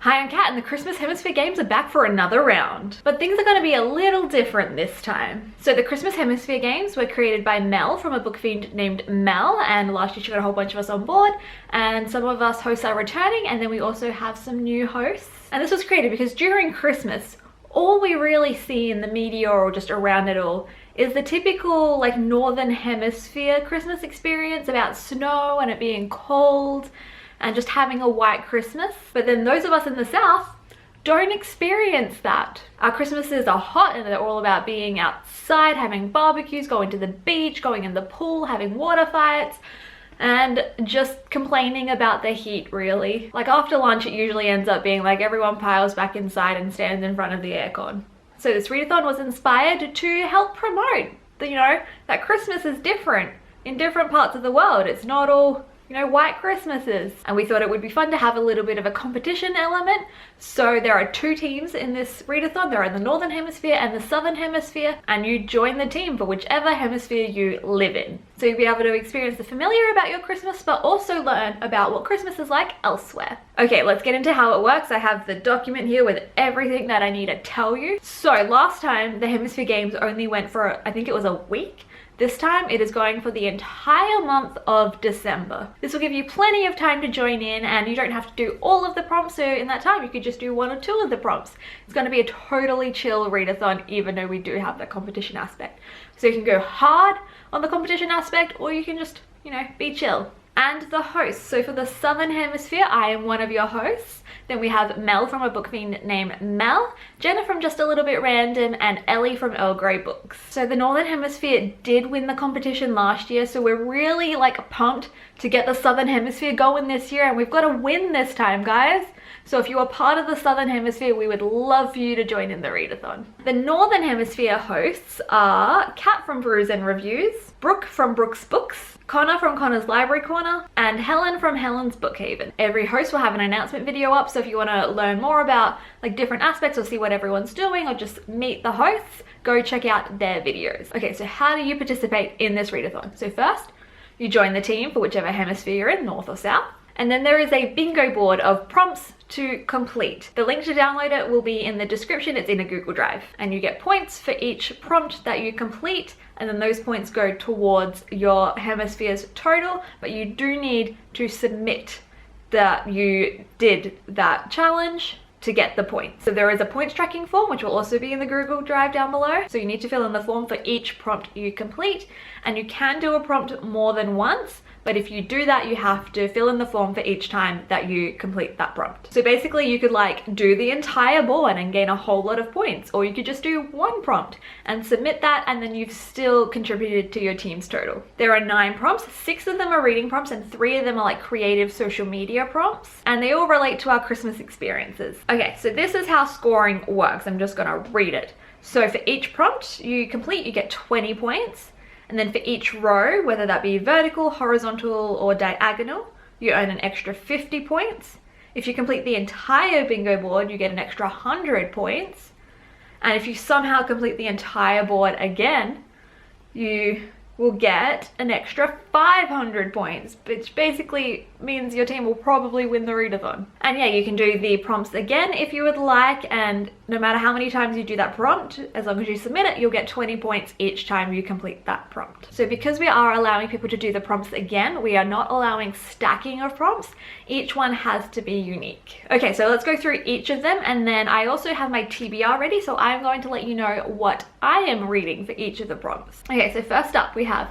Hi, I'm Kat and the Christmas Hemisphere Games are back for another round. But things are going to be a little different this time. So the Christmas Hemisphere Games were created by Mel from a book fiend named Mel, and last year she got a whole bunch of us on board, and some of us hosts are returning, and then we also have some new hosts. And this was created because during Christmas, all we really see in the media or just around it all is the typical like Northern Hemisphere Christmas experience about snow and it being cold and just having a white Christmas. But then those of us in the South don't experience that. Our Christmases are hot and they're all about being outside, having barbecues, going to the beach, going in the pool, having water fights, and just complaining about the heat really. Like after lunch it usually ends up being like everyone piles back inside and stands in front of the aircon. So this readathon was inspired to help promote that Christmas is different in different parts of the world. It's not all white Christmases. And we thought it would be fun to have a little bit of a competition element. So there are two teams in this readathon. There are the Northern Hemisphere and the Southern Hemisphere, and you join the team for whichever hemisphere you live in. So you'll be able to experience the familiar about your Christmas, but also learn about what Christmas is like elsewhere. Okay, let's get into how it works. I have the document here with everything that I need to tell you. So last time the Hemisphere Games only went for, I think it was a week. This time it is going for the entire month of December. This will give you plenty of time to join in, and you don't have to do all of the prompts, so in that time you could just do one or two of the prompts. It's going to be a totally chill readathon, even though we do have that competition aspect. So you can go hard on the competition aspect, or you can just, be chill. And the hosts. So for the Southern Hemisphere, I am one of your hosts. Then we have Mel from a book fiend named Mel, Jenna from Just a Little Bit Random, and Ellie from Earl Grey Books. So the Northern Hemisphere did win the competition last year, so we're really pumped to get the Southern Hemisphere going this year, and we've got to win this time, guys. So if you are part of the Southern Hemisphere, we would love for you to join in the readathon. The Northern Hemisphere hosts are Kat from Brews and Reviews, Brooke from Brooke's Books, Connor from Connor's Library Corner, and Helen from Helen's Bookhaven. Every host will have an announcement video up, so if you want to learn more about different aspects or see what everyone's doing or just meet the hosts, go check out their videos. Okay, so how do you participate in this readathon? So first, you join the team for whichever hemisphere you're in, north or south. And then there is a bingo board of prompts to complete. The link to download it will be in the description. It's in a Google Drive. And you get points for each prompt that you complete, and then those points go towards your hemisphere's total, but you do need to submit that you did that challenge to get the points. So there is a points tracking form, which will also be in the Google Drive down below. So you need to fill in the form for each prompt you complete, and you can do a prompt more than once, but if you do that, you have to fill in the form for each time that you complete that prompt. So basically you could do the entire board and gain a whole lot of points, or you could just do one prompt and submit that, and then you've still contributed to your team's total. There are 9 prompts, 6 of them are reading prompts and 3 of them are creative social media prompts, and they all relate to our Christmas experiences. Okay, so this is how scoring works. I'm just gonna read it. So for each prompt you complete, you get 20 points. And then for each row, whether that be vertical, horizontal, or diagonal, you earn an extra 50 points. If you complete the entire bingo board, you get an extra 100 points. And if you somehow complete the entire board again, you will get an extra 500 points, which basically means your team will probably win the readathon. And yeah, you can do the prompts again if you would like, and no matter how many times you do that prompt, as long as you submit it, you'll get 20 points each time you complete that prompt. So because we are allowing people to do the prompts again, we are not allowing stacking of prompts. Each one has to be unique. Okay, so let's go through each of them, and then I also have my TBR ready, so I'm going to let you know what I am reading for each of the prompts. Okay, so first up we have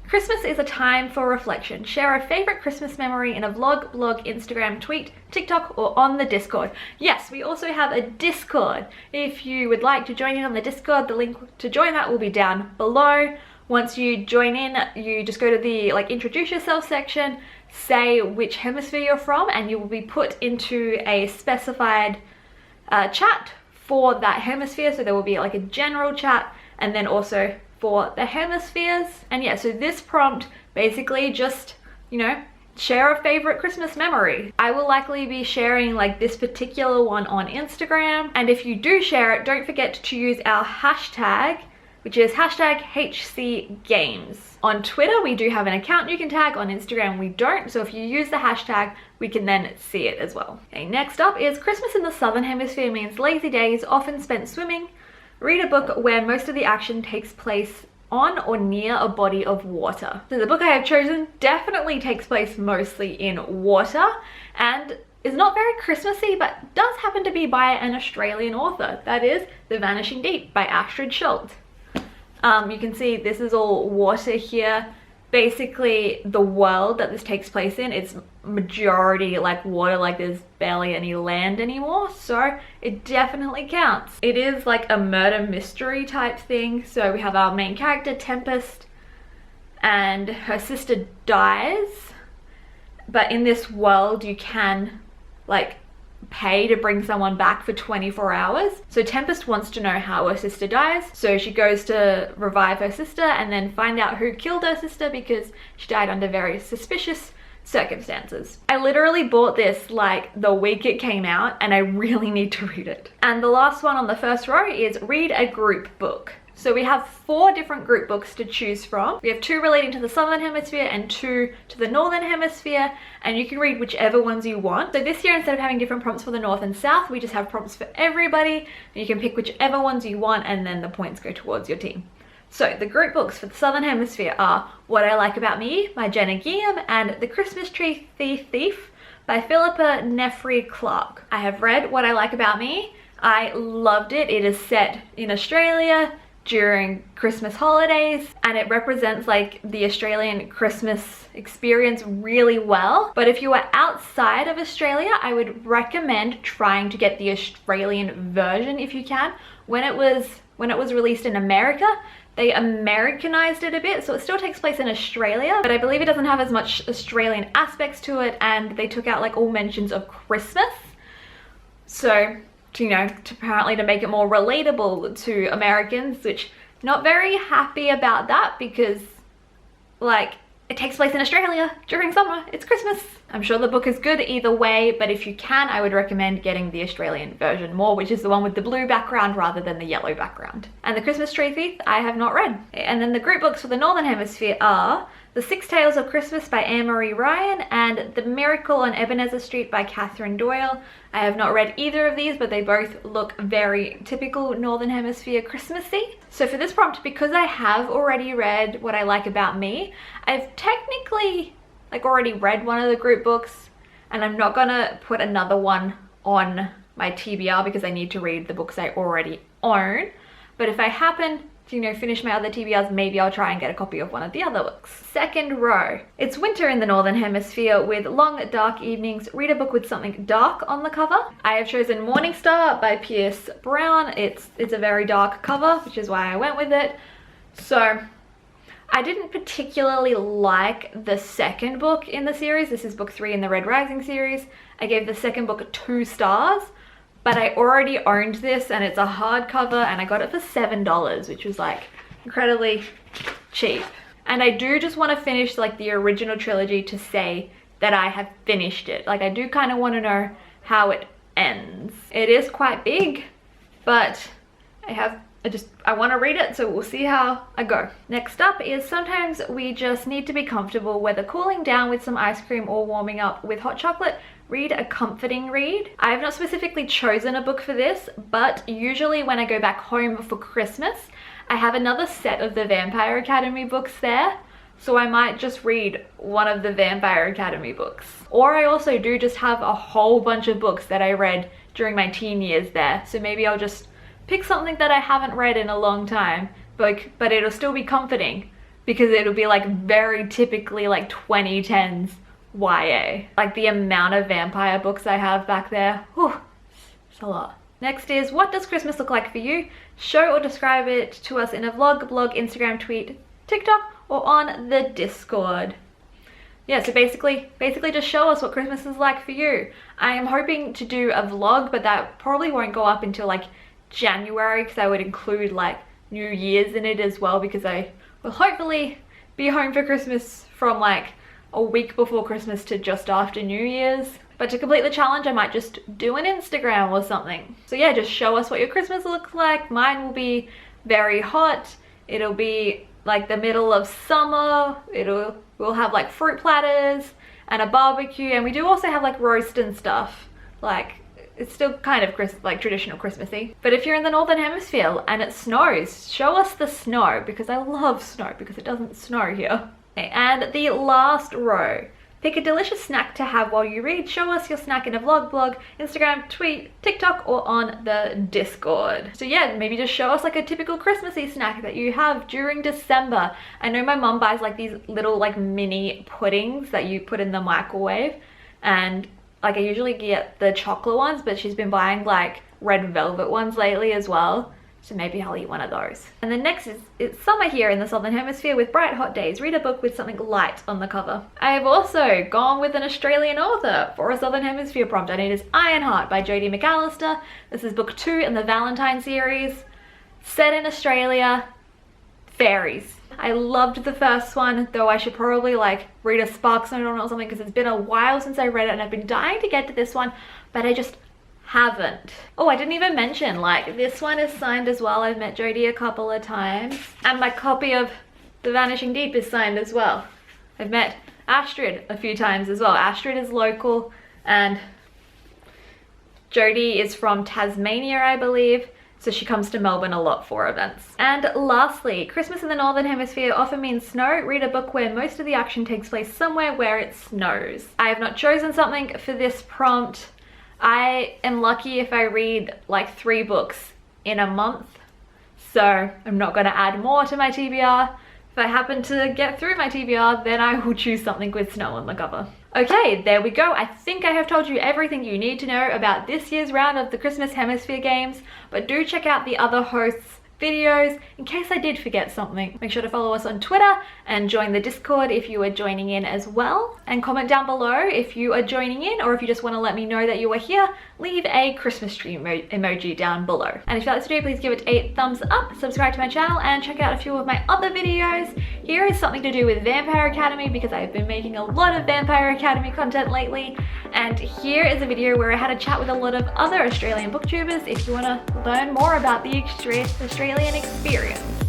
Christmas is a time for reflection. Share a favorite Christmas memory in a vlog, blog, Instagram, tweet, TikTok, or on the Discord. Yes, we also have a Discord. If you would like to join in on the Discord, the link to join that will be down below. Once you join in, you just go to the introduce yourself section, say which hemisphere you're from, and you will be put into a specified chat for that hemisphere. So there will be a general chat, and then also for the hemispheres. And yeah, so this prompt basically just, share a favorite Christmas memory. I will likely be sharing this particular one on Instagram, and if you do share it, don't forget to use our hashtag which is hashtag HC Games. On Twitter, we do have an account you can tag. On Instagram, we don't. So if you use the hashtag, we can then see it as well. Okay, next up is Christmas in the Southern Hemisphere means lazy days, often spent swimming. Read a book where most of the action takes place on or near a body of water. So the book I have chosen definitely takes place mostly in water and is not very Christmassy, but does happen to be by an Australian author. That is The Vanishing Deep by Astrid Schultz. You can see this is all water here. Basically, the world that this takes place in, it's majority like water, like there's barely any land anymore, so it definitely counts. It is like a murder mystery type thing. So we have our main character, Tempest, and her sister dies, but in this world you can like pay to bring someone back for 24 hours. So Tempest wants to know how her sister dies, so she goes to revive her sister and then find out who killed her sister because she died under very suspicious circumstances. I literally bought this like the week it came out and I really need to read it. And the last one on the first row is read a group book. So we have 4 different group books to choose from. We have 2 relating to the Southern Hemisphere and 2 to the Northern Hemisphere, and you can read whichever ones you want. So this year, instead of having different prompts for the North and South, we just have prompts for everybody, and you can pick whichever ones you want, and then the points go towards your team. So the group books for the Southern Hemisphere are What I Like About Me by Jenna Guillaume and The Christmas Tree Thief by Philippa Nefri Clark. I have read What I Like About Me. I loved it. It is set in Australia during Christmas holidays, and it represents like the Australian Christmas experience really well. But if you are outside of Australia, I would recommend trying to get the Australian version if you can. When it was released in America, they Americanized it a bit, so it still takes place in Australia, but I believe it doesn't have as much Australian aspects to it, and they took out like all mentions of Christmas. So you know, apparently to make it more relatable to Americans, which not very happy about that because like it takes place in Australia during summer, it's Christmas. I'm sure the book is good either way, but if you can, I would recommend getting the Australian version more, which is the one with the blue background rather than the yellow background. And The Christmas Tree Thief, I have not read. And then the group books for the Northern Hemisphere are The Six Tales of Christmas by Anne-Marie Ryan and The Miracle on Ebenezer Street by Catherine Doyle. I have not read either of these, but they both look very typical Northern Hemisphere Christmassy. So for this prompt, because I have already read What I Like About Me, I've technically like already read one of the group books, and I'm not gonna put another one on my TBR because I need to read the books I already own. But if I happen to, you know, finish my other TBRs, maybe I'll try and get a copy of one of the other books. Second row. It's winter in the Northern Hemisphere with long, dark evenings. Read a book with something dark on the cover. I have chosen Morning Star by Pierce Brown. It's a very dark cover, which is why I went with it. So I didn't particularly like the second book in the series. This is book 3 in the Red Rising series. I gave the second book 2 stars. But I already owned this and it's a hardcover and I got it for $7, which was like incredibly cheap. And I do just want to finish like the original trilogy to say that I have finished it. Like I do kind of want to know how it ends. It is quite big, but I want to read it, so we'll see how I go. Next up is Sometimes We Just Need to Be Comfortable, whether cooling down with some ice cream or warming up with hot chocolate. Read a comforting read. I have not specifically chosen a book for this, but usually when I go back home for Christmas, I have another set of the Vampire Academy books there. So I might just read one of the Vampire Academy books. Or I also do just have a whole bunch of books that I read during my teen years there. So maybe I'll just pick something that I haven't read in a long time, but it'll still be comforting because it'll be like very typically like 2010s YA. Like the amount of vampire books I have back there, whew, it's a lot. Next is What Does Christmas Look Like For You? Show or describe it to us in a vlog, blog, Instagram, tweet, TikTok, or on the Discord. Yeah, so basically just show us what Christmas is like for you. I am hoping to do a vlog, but that probably won't go up until like January because I would include like New Year's in it as well, because I will hopefully be home for Christmas from like a week before Christmas to just after New Year's. But to complete the challenge, I might just do an Instagram or something. So yeah, just show us what your Christmas looks like. Mine will be very hot. It'll be like the middle of summer. We'll have like fruit platters and a barbecue, and we do also have like roast and stuff. Like, it's still kind of like traditional Christmassy. But if you're in the Northern Hemisphere and it snows, show us the snow, because I love snow because it doesn't snow here. Okay, and the last row. Pick a delicious snack to have while you read. Show us your snack in a blog, Instagram, tweet, TikTok, or on the Discord. So yeah, maybe just show us like a typical Christmassy snack that you have during December. I know my mom buys like these little like mini puddings that you put in the microwave, and like I usually get the chocolate ones, but she's been buying like red velvet ones lately as well. So maybe I'll eat one of those. And then next is, it's summer here in the Southern Hemisphere with bright hot days. Read a book with something light on the cover. I have also gone with an Australian author for a Southern Hemisphere prompt, and it is Ironheart by Jodie McAllister. This is book 2 in the Valentine series. Set in Australia, fairies. I loved the first one, though I should probably like read a Sparks Note on it or something, because it's been a while since I read it and I've been dying to get to this one, but I just haven't. Oh, I didn't even mention, like, this one is signed as well. I've met Jodie a couple of times, and my copy of The Vanishing Deep is signed as well. I've met Astrid a few times as well. Astrid is local, and Jodie is from Tasmania, I believe, so she comes to Melbourne a lot for events. And lastly, Christmas in the Northern Hemisphere often means snow. Read a book where most of the action takes place somewhere where it snows. I have not chosen something for this prompt. I am lucky if I read like 3 books in a month, so I'm not going to add more to my TBR. If I happen to get through my TBR, then I will choose something with snow on the cover. Okay, there we go. I think I have told you everything you need to know about this year's round of the Christmas Hemisphere Games, but do check out the other hosts' videos in case I did forget something. Make sure to follow us on Twitter and join the Discord if you are joining in as well. And comment down below if you are joining in, or if you just want to let me know that you are here, leave a Christmas tree emoji down below. And if you like this video, please give it a thumbs up, subscribe to my channel, and check out a few of my other videos. Here is something to do with Vampire Academy, because I've been making a lot of Vampire Academy content lately. And here is a video where I had a chat with a lot of other Australian booktubers if you want to learn more about the Australian experience.